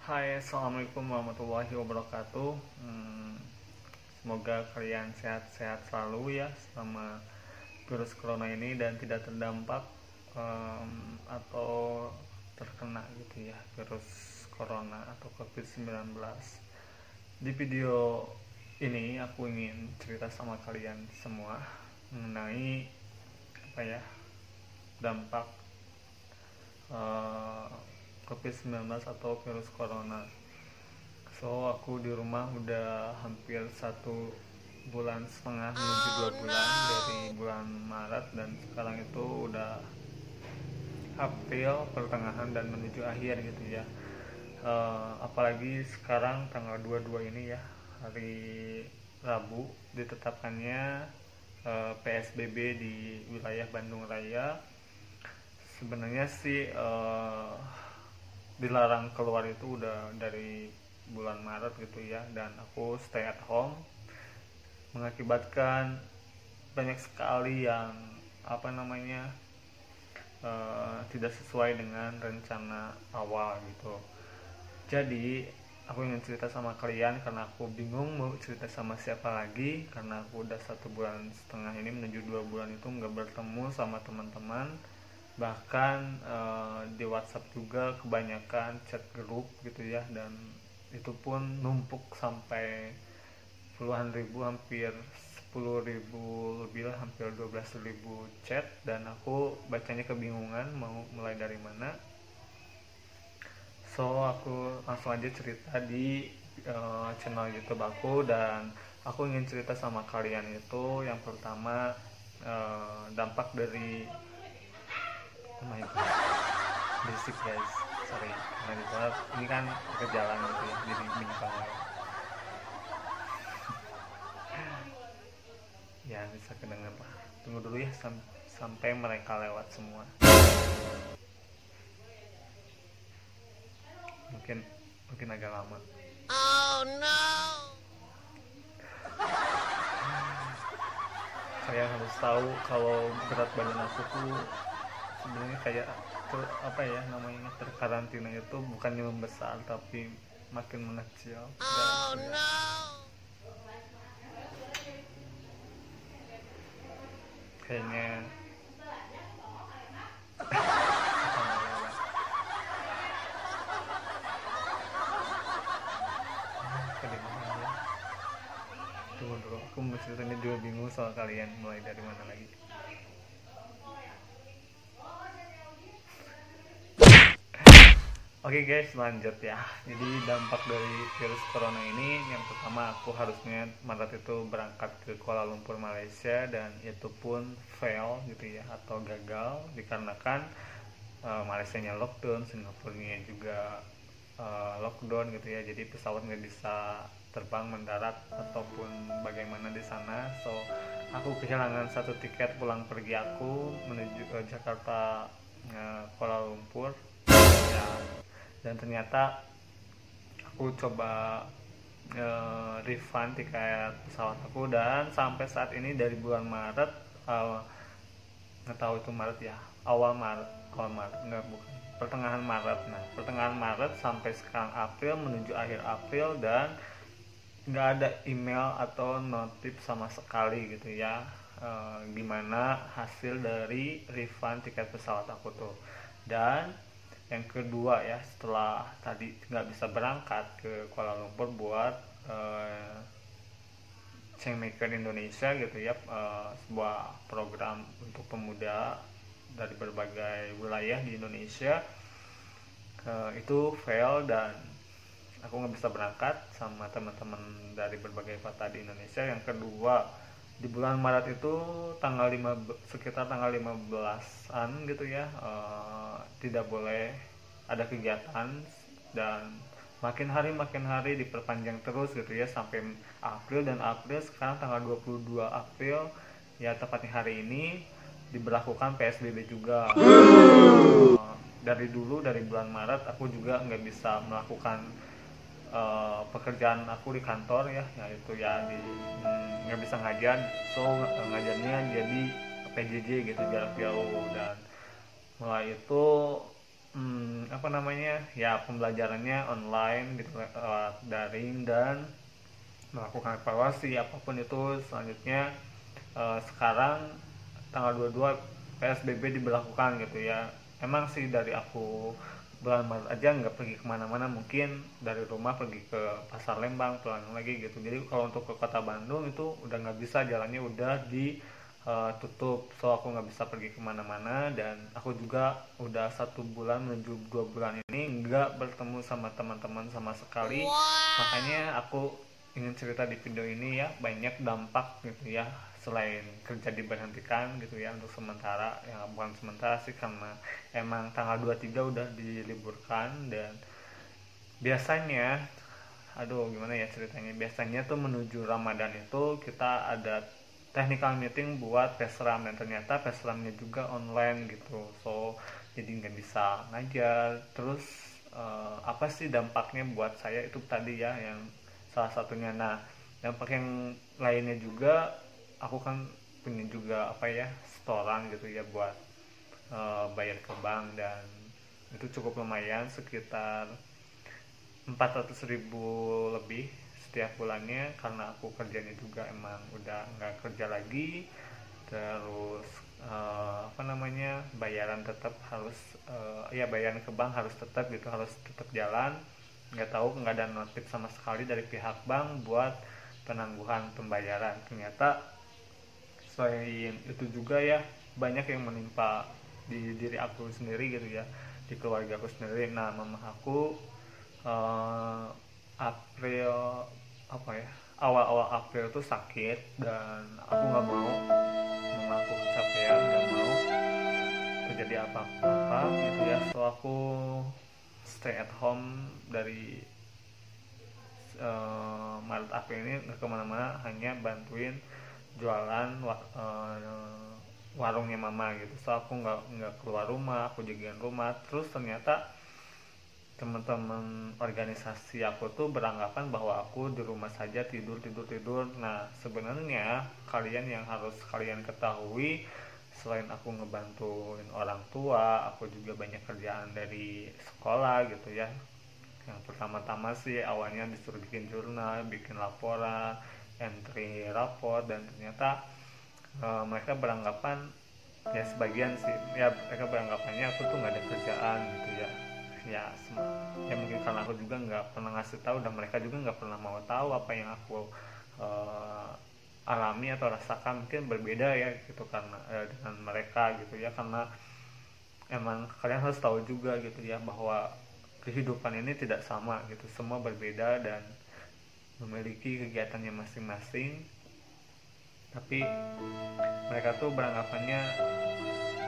Hai, assalamualaikum warahmatullahi wabarakatuh. Semoga kalian sehat-sehat selalu ya selama virus corona ini dan tidak terdampak atau terkena gitu ya virus corona atau COVID-19. Di video ini aku ingin cerita sama kalian semua mengenai dampak COVID-19 atau virus corona. So aku di rumah udah hampir 1,5 bulan menuju 2 bulan dari bulan Maret, dan sekarang itu udah April pertengahan dan menuju akhir gitu ya. Apalagi sekarang tanggal 22 ini ya, hari Rabu, ditetapkannya PSBB di wilayah Bandung Raya. Sebenarnya sih dilarang keluar itu udah dari bulan Maret gitu ya, dan aku stay at home mengakibatkan banyak sekali yang tidak sesuai dengan rencana awal gitu. Jadi aku ingin cerita sama kalian karena aku bingung mau cerita sama siapa lagi, karena aku udah 1,5 bulan ini menuju 2 bulan itu nggak bertemu sama teman-teman. Bahkan di WhatsApp juga kebanyakan chat grup gitu ya, dan itu pun numpuk sampai puluhan ribu, hampir 10.000 lebih lah, hampir 12.000 chat, dan aku bacanya kebingungan mau mulai dari mana. So aku langsung aja cerita di channel YouTube aku, dan aku ingin cerita sama kalian itu yang pertama, dampak dari basic guys, sorry karena di luar ini kan ke jalan gitu ya, jadi bingung banget ya, bisa kedengar lah. Tunggu dulu ya sampai mereka lewat semua, mungkin agak lama. Oh no, kalian harus tahu kalau berat badan aku tuh sebenarnya kayak terkarantina itu bukannya membesar tapi makin mengecil. Oh no, kayaknya kedengaran ya. Tunggu dulu, aku mau ceritanya juga bingung soal kalian mulai dari mana lagi. Oke guys, lanjut ya. Jadi dampak dari virus corona ini, yang pertama aku harusnya Maret itu berangkat ke Kuala Lumpur Malaysia, dan itu pun fail gitu ya, atau gagal dikarenakan Malaysianya lockdown, Singapurnya juga lockdown gitu ya. Jadi pesawat nggak bisa terbang mendarat ataupun bagaimana di sana. So aku kehilangan satu tiket pulang pergi aku menuju ke Jakarta, Kuala Lumpur ya. Dan ternyata aku coba refund tiket pesawat aku, dan sampai saat ini dari bulan Maret, nggak tahu itu Maret ya, awal Maret nggak, bukan, pertengahan Maret. Nah, pertengahan Maret sampai sekarang April menuju akhir April, dan nggak ada email atau notif sama sekali gitu ya, gimana hasil dari refund tiket pesawat aku tuh. Dan yang kedua ya, setelah tadi nggak bisa berangkat ke Kuala Lumpur buat Changmaker Indonesia gitu ya, sebuah program untuk pemuda dari berbagai wilayah di Indonesia, itu fail, dan aku nggak bisa berangkat sama teman-teman dari berbagai kota di Indonesia. Yang kedua, di bulan Maret itu sekitar tanggal 15-an gitu ya, tidak boleh ada kegiatan, dan makin hari diperpanjang terus gitu ya sampai April, dan April sekarang tanggal 22 April ya, tepatnya hari ini diberlakukan PSBB juga. Dari bulan Maret aku juga nggak bisa melakukan pekerjaan aku di kantor ya, yaitu ya nggak bisa ngajar. So ngajarnya jadi PJJ gitu, jarak jauh. Dan mulai itu apa namanya ya, pembelajarannya online gitu, lewat daring, dan melakukan evaluasi apapun itu selanjutnya. Sekarang tanggal 22 PSBB diberlakukan gitu ya. Emang sih dari aku bulan Maret aja nggak pergi kemana-mana, mungkin dari rumah pergi ke pasar Lembang pulang lagi gitu. Jadi kalau untuk ke kota Bandung itu udah nggak bisa, jalannya udah ditutup, so aku nggak bisa pergi kemana-mana. Dan aku juga udah 1 bulan menuju 2 bulan ini nggak bertemu sama teman-teman sama sekali. Makanya aku ingin cerita di video ini ya, banyak dampak gitu ya, selain kerja diberhentikan gitu ya untuk sementara, ya bukan sementara sih, karena emang tanggal 23 udah diliburkan. Dan biasanya, aduh gimana ya ceritanya, biasanya tuh menuju Ramadan itu kita ada technical meeting buat pesram, dan ternyata pesramnya juga online gitu, so jadi nggak bisa ngajar. Terus apa sih dampaknya buat saya itu tadi ya, yang salah satunya. Nah, dampak yang lainnya juga, aku kan punya juga apa ya, setoran gitu ya buat bayar ke bank, dan itu cukup lumayan, sekitar 400.000 lebih setiap bulannya, karena aku kerjanya juga emang udah nggak kerja lagi. Terus apa namanya, bayaran tetap harus ya bayaran ke bank harus tetap gitu, harus tetap jalan. Nggak tahu, nggak ada notif sama sekali dari pihak bank buat penangguhan pembayaran. Ternyata selain itu juga ya, banyak yang menimpa di diri aku sendiri gitu ya, di keluarga aku sendiri. Nah, mama aku eh, April apa ya, awal-awal April tuh sakit, dan aku nggak mau, mama aku kecapean, nggak mau terjadi apa-apa gitu ya, so aku stay at home dari Maret April ini, nggak kemana-mana, hanya bantuin jualan warungnya mama gitu. So aku nggak keluar rumah, aku jagain rumah. Terus ternyata teman-teman organisasi aku tuh beranggapan bahwa aku di rumah saja tidur tidur tidur. Nah, sebenarnya kalian yang harus kalian ketahui, selain aku ngebantuin orang tua, aku juga banyak kerjaan dari sekolah gitu ya. Yang pertama-tama sih awalnya disuruh bikin jurnal, bikin laporan, entry raport, dan ternyata mereka beranggapan, ya sebagian sih ya, mereka beranggapannya aku tuh nggak ada kerjaan gitu ya. Ya, ya mungkin karena aku juga nggak pernah ngasih tahu, dan mereka juga nggak pernah mau tahu apa yang aku uh, alami atau rasakan. Mungkin berbeda ya gitu, karena dengan mereka gitu ya, karena emang kalian harus tahu juga gitu ya, bahwa kehidupan ini tidak sama gitu, semua berbeda dan memiliki kegiatannya masing-masing. Tapi mereka tuh beranggapannya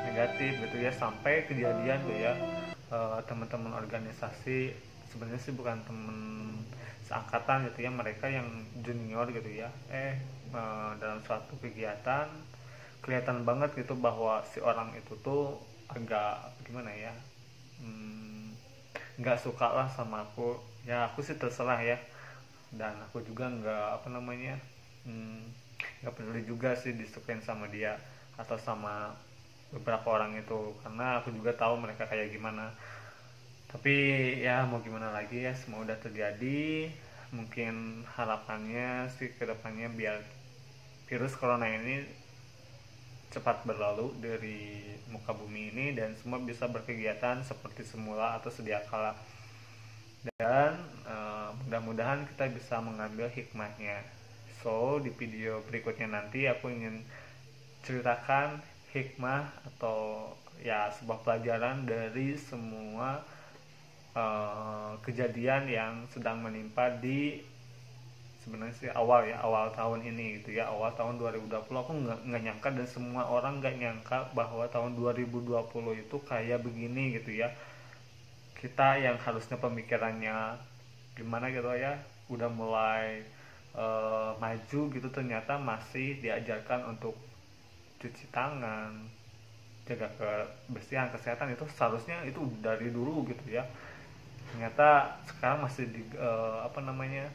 negatif gitu ya, sampai kejadian tuh ya, teman-teman organisasi, sebenarnya sih bukan temen seangkatan gitu ya, mereka yang junior gitu ya, dalam suatu kegiatan kelihatan banget gitu bahwa si orang itu tuh agak gimana ya, nggak suka lah sama aku. Ya aku sih terserah ya, dan aku juga nggak apa namanya, nggak peduli juga sih disukain sama dia atau sama beberapa orang itu, karena aku juga tahu mereka kayak gimana. Tapi ya mau gimana lagi ya, semua udah terjadi. Mungkin harapannya sih kedepannya biar virus corona ini cepat berlalu dari muka bumi ini, dan semua bisa berkegiatan seperti semula atau sedia kala. Dan mudah-mudahan kita bisa mengambil hikmahnya. So di video berikutnya nanti aku ingin ceritakan hikmah atau ya sebuah pelajaran dari semua kejadian yang sedang menimpa di, sebenarnya sih awal tahun ini gitu ya, awal tahun 2020. Aku nggak nyangka, dan semua orang nggak nyangka bahwa tahun 2020 itu kayak begini gitu ya. Kita yang harusnya pemikirannya gimana gitu ya, udah mulai maju gitu, ternyata masih diajarkan untuk cuci tangan, jaga kebersihan, kesehatan. Itu seharusnya itu dari dulu gitu ya. Ternyata sekarang masih apa namanya,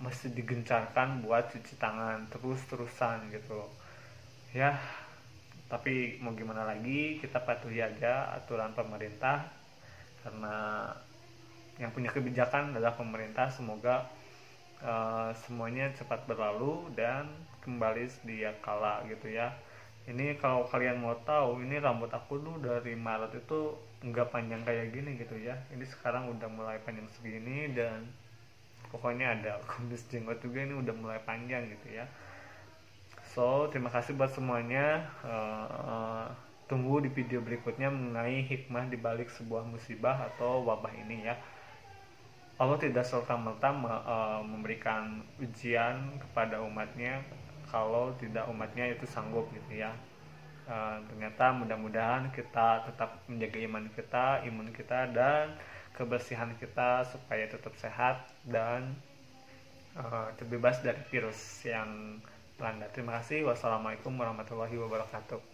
masih digencarkan buat cuci tangan terus-terusan gitu ya. Tapi mau gimana lagi, kita patuhi aja aturan pemerintah, karena yang punya kebijakan adalah pemerintah. Semoga semuanya cepat berlalu dan kembali sedia kala gitu ya. Ini kalau kalian mau tahu, ini rambut aku tuh dari Maret itu nggak panjang kayak gini gitu ya. Ini sekarang udah mulai panjang segini, dan pokoknya ada kumis jenggot juga, ini udah mulai panjang gitu ya. So, terima kasih buat semuanya. Tunggu di video berikutnya mengenai hikmah dibalik sebuah musibah atau wabah ini ya. Allah tidak serta-merta memberikan ujian kepada umatnya kalau tidak umatnya itu sanggup gitu ya. Ternyata mudah-mudahan kita tetap menjaga imun kita dan kebersihan kita supaya tetap sehat dan terbebas dari virus yang melanda. Terima kasih. Wassalamualaikum warahmatullahi wabarakatuh.